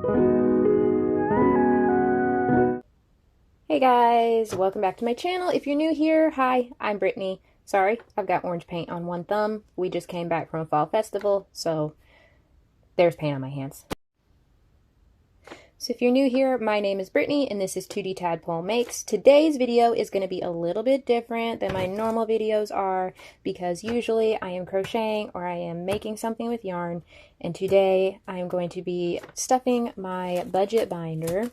Hey guys, welcome back to my channel. If you're new here, hi, I'm Brittany. Sorry, I've got orange paint on one thumb. We just came back from a fall festival, so there's paint on my hands. So if you're new here, my name is Brittany and this is 2D Tadpole Makes. Today's video is going to be a little bit different than my normal videos are because usually I am crocheting or I am making something with yarn, and today I am going to be stuffing my budget binder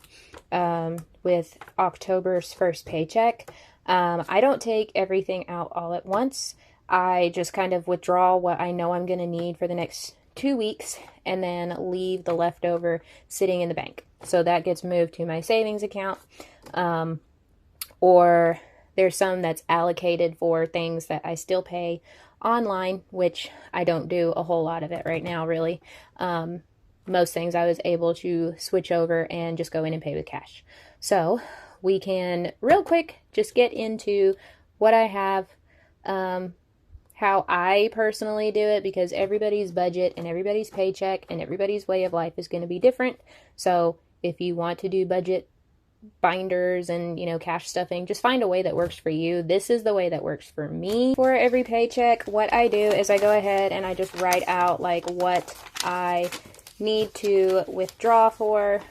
with October's first paycheck. I don't take everything out all at once. I just kind of withdraw what I know I'm going to need for the next 2 weeks and then leave the leftover sitting in the bank. So that gets moved to my savings account, or there's some that's allocated for things that I still pay online, which I don't do a whole lot of it right now, really. Most things I was able to switch over and just go in and pay with cash. So we can real quick just get into what I have, how I personally do it, because everybody's budget and everybody's paycheck and everybody's way of life is going to be different. So if you want to do budget binders and, you know, cash stuffing, just find a way that works for you. This is the way that works for me. For every paycheck, what I do is I go ahead and I just write out like what I need to withdraw for,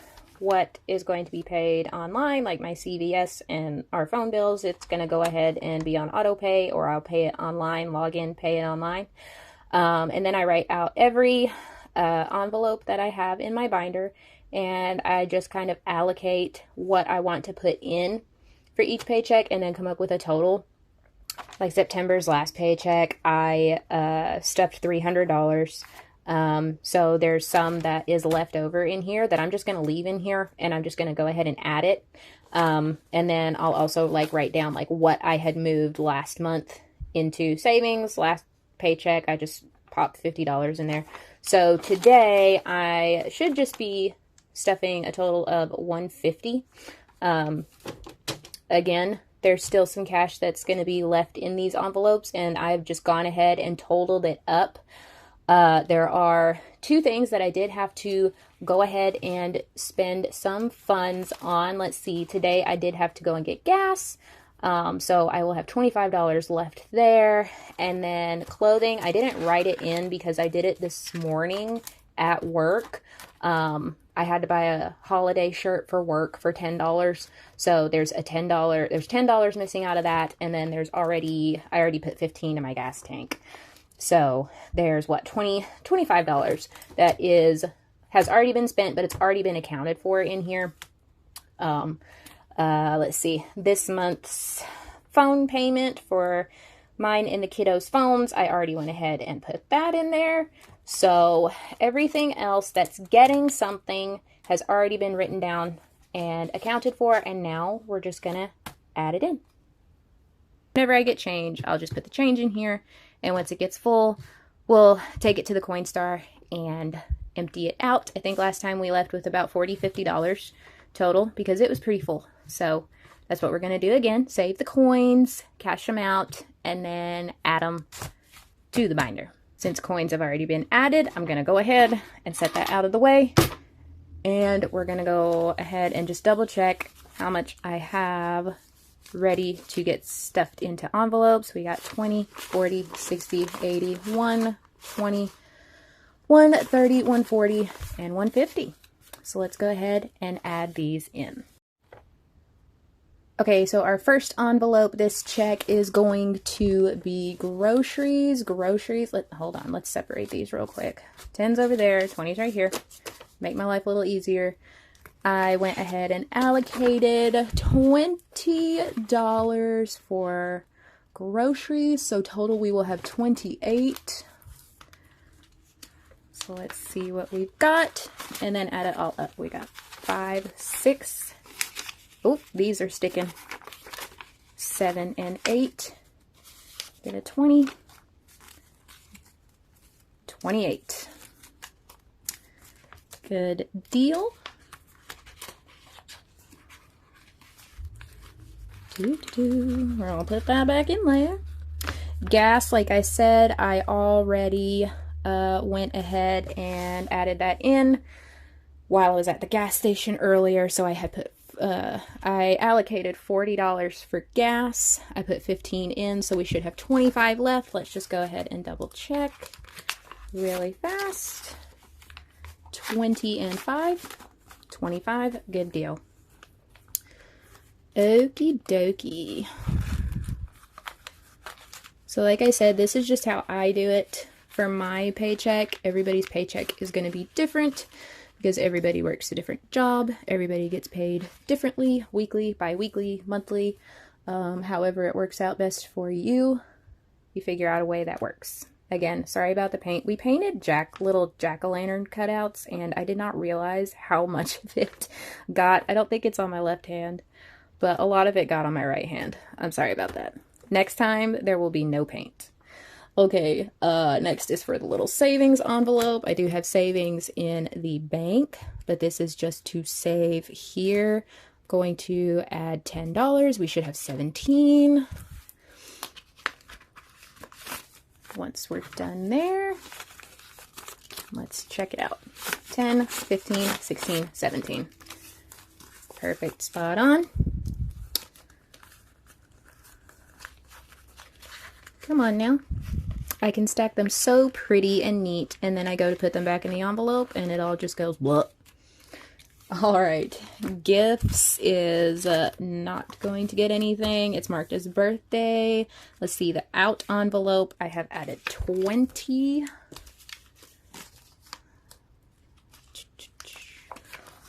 what is going to be paid online, like my CVS and our phone bills. It's going to go ahead and be on auto pay, or I'll pay it online, log in, pay it online. And then I write out every envelope that I have in my binder, and I just kind of allocate what I want to put in for each paycheck and then come up with a total. Like September's last paycheck, I stuffed $300. So there's some that is left over in here that I'm just going to leave in here, and I'm just going to go ahead and add it. And then I'll also like write down like what I had moved last month into savings. Last paycheck, I just popped $50 in there. So today I should just be stuffing a total of $150. Again, there's still some cash that's going to be left in these envelopes, and I've just gone ahead and totaled it up. There are two things that I did have to go ahead and spend some funds on. Let's see, today I did have to go and get gas. So I will have $25 left there. And then clothing, I didn't write it in because I did it this morning at work. I had to buy a holiday shirt for work for $10. So there's $10 missing out of that. And then I already put 15 in my gas tank. So there's what, $25 that has already been spent, but it's already been accounted for in here. Let's see, this month's phone payment for mine and the kiddos' phones, I already went ahead and put that in there. So everything else that's getting something has already been written down and accounted for, and now we're just gonna add it in. Whenever I get change, I'll just put the change in here, and once it gets full, we'll take it to the Coinstar and empty it out. I think last time we left with about $40, $50 total because it was pretty full. So that's what we're going to do again. Save the coins, cash them out, and then add them to the binder. Since coins have already been added, I'm going to go ahead and set that out of the way. And we're going to go ahead and just double check how much I have ready to get stuffed into envelopes. We got 20, 40, 60, 80, 120, 130, 140, and 150. So let's go ahead and add these in. Okay, so our first envelope, this check is going to be groceries. Hold on, let's separate these real quick. 10's over there, 20's right here. Make my life a little easier. I went ahead and allocated $20 for groceries, so total we will have 28. So let's see what we've got, and then add it all up. We got 5, 6. Oh, these are sticking. 7 and 8. Get a 20. 28. Good deal. We're gonna put that back in there. Gas, like I said, I already went ahead and added that in. while I was at the gas station earlier. So I had put, I allocated $40 for gas. I put 15 in, so we should have 25 left. Let's just go ahead and double check really fast. 20 and 5. 25. Good deal. Okie dokie. So like I said, this is just how I do it for my paycheck. Everybody's paycheck is going to be different because everybody works a different job. Everybody gets paid differently, weekly, bi-weekly, monthly. However it works out best for you, you figure out a way that works. Again, sorry about the paint. We painted little jack-o'-lantern cutouts, and I did not realize how much of it got. I don't think it's on my left hand, but a lot of it got on my right hand. I'm sorry about that. Next time, there will be no paint. Okay, next is for the little savings envelope. I do have savings in the bank, but this is just to save here. I'm going to add $10. We should have 17. Once we're done there, let's check it out. 10, 15, 16, 17. Perfect, spot on. Come on now. I can stack them so pretty and neat, and then I go to put them back in the envelope, and it all just goes blah. All right, gifts is not going to get anything. It's marked as birthday. Let's see, the out envelope, I have added 20.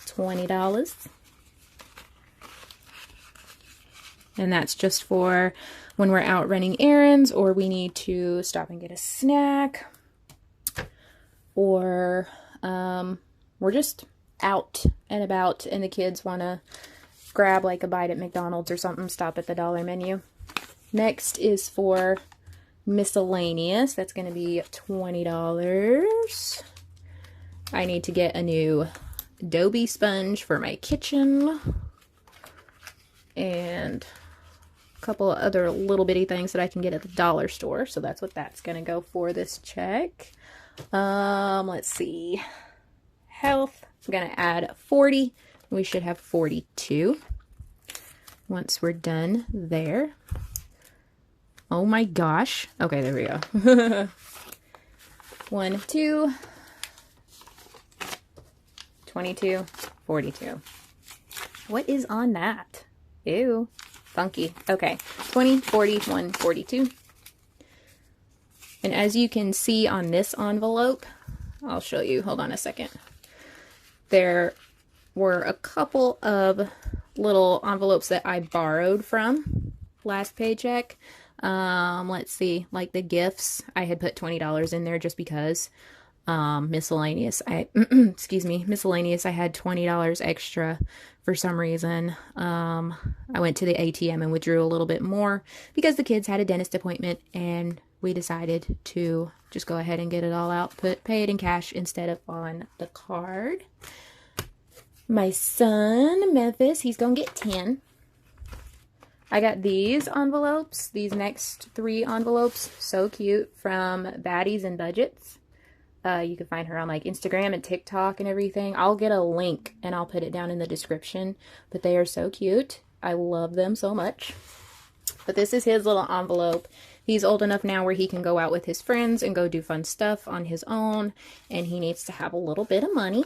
$20. And that's just for when we're out running errands, or we need to stop and get a snack, or we're just out and about and the kids want to grab like a bite at McDonald's or something, stop at the dollar menu. Next is for miscellaneous. That's going to be $20. I need to get a new Adobe sponge for my kitchen and a couple of other little bitty things that I can get at the dollar store. So that's what that's going to go for this check. Let's see. Health. I'm going to add 40. We should have 42 once we're done there. Oh my gosh. Okay, there we go. 1, 2, 22, 42. What is on that? Ew. Funky. Okay. 20, 41, 42. And as you can see on this envelope, I'll show you. Hold on a second. There were a couple of little envelopes that I borrowed from last paycheck. Let's see, like the gifts, I had put $20 in there just because. Miscellaneous, miscellaneous, I had $20 extra for some reason. I went to the ATM and withdrew a little bit more because the kids had a dentist appointment, and we decided to just go ahead and get it all out, pay it in cash instead of on the card. My son, Memphis, he's gonna get 10. I got these envelopes, these next 3 envelopes, so cute, from Baddies and Budgets. You can find her on like Instagram and TikTok and everything. I'll get a link and I'll put it down in the description, but they are so cute. I love them so much. But this is his little envelope. He's old enough now where he can go out with his friends and go do fun stuff on his own, and he needs to have a little bit of money.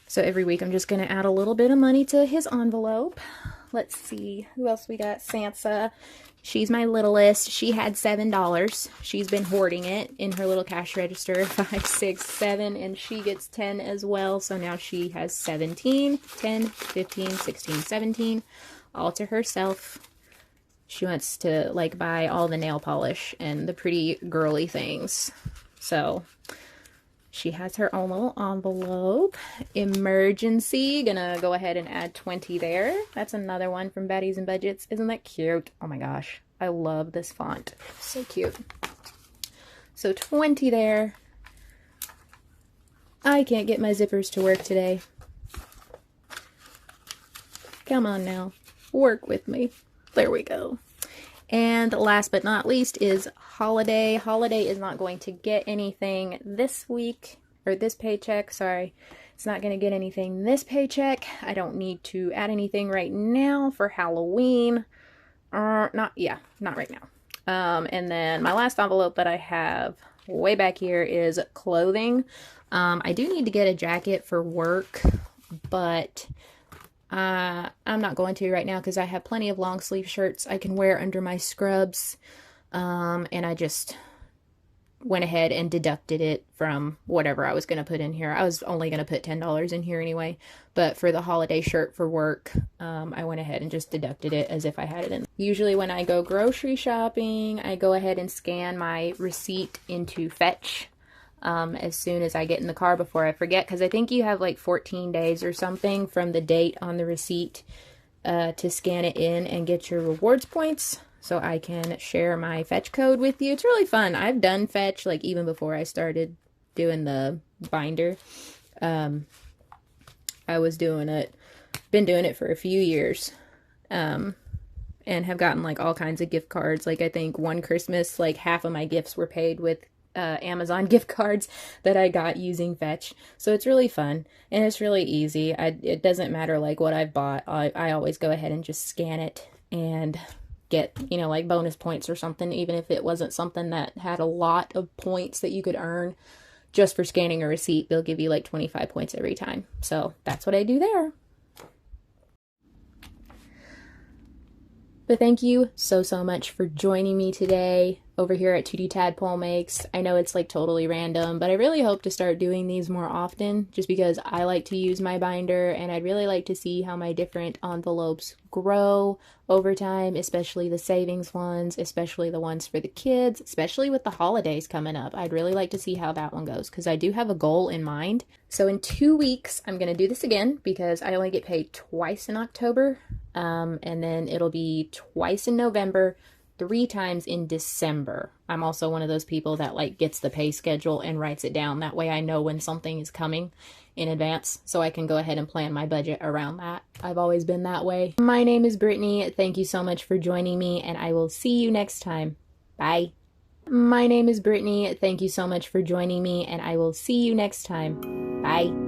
So every week I'm just going to add a little bit of money to his envelope. Let's see, who else we got? Sansa. She's my littlest. She had $7. She's been hoarding it in her little cash register. 5, 6, 7, and she gets 10 as well. So now she has 17, 10, 15, 16, 17, all to herself. She wants to like buy all the nail polish and the pretty girly things. So she has her own little envelope. Emergency. Gonna go ahead and add 20 there. That's another one from Baddies and Budgets. Isn't that cute? Oh my gosh. I love this font. So cute. So 20 there. I can't get my zippers to work today. Come on now. Work with me. There we go. And last but not least is Holiday. Holiday is not going to get anything this week. or this paycheck, sorry. It's not going to get anything this paycheck. I don't need to add anything right now for Halloween. Not right now. And then my last envelope that I have way back here is clothing. I do need to get a jacket for work, but I'm not going to right now because I have plenty of long sleeve shirts I can wear under my scrubs. And I just went ahead and deducted it from whatever I was going to put in here. I was only going to put $10 in here anyway, but for the holiday shirt for work, I went ahead and just deducted it as if I had it in. Usually when I go grocery shopping, I go ahead and scan my receipt into Fetch as soon as I get in the car before I forget, because I think you have like 14 days or something from the date on the receipt to scan it in and get your rewards points. So I can share my Fetch code with you. It's really fun. I've done Fetch like even before I started doing the binder. I was doing it, been doing it for a few years, and have gotten like all kinds of gift cards. Like I think one Christmas, like half of my gifts were paid with Amazon gift cards that I got using Fetch. So it's really fun and it's really easy. It doesn't matter like what I've bought. I always go ahead and just scan it and get, you know, like bonus points or something, even if it wasn't something that had a lot of points that you could earn just for scanning a receipt. They'll give you like 25 points every time. So that's what I do there. But thank you so much for joining me today over here at 2D Tadpole Makes. I know it's like totally random, but I really hope to start doing these more often just because I like to use my binder and I'd really like to see how my different envelopes grow over time, especially the savings ones, especially the ones for the kids, especially with the holidays coming up. I'd really like to see how that one goes because I do have a goal in mind. So in 2 weeks, I'm going to do this again because I only get paid twice in October. And then it'll be twice in November, 3 times in December. I'm also one of those people that like gets the pay schedule and writes it down. That way I know when something is coming in advance so I can go ahead and plan my budget around that. I've always been that way. My name is Brittany. Thank you so much for joining me and I will see you next time. Bye. My name is Brittany. Thank you so much for joining me and I will see you next time. Bye.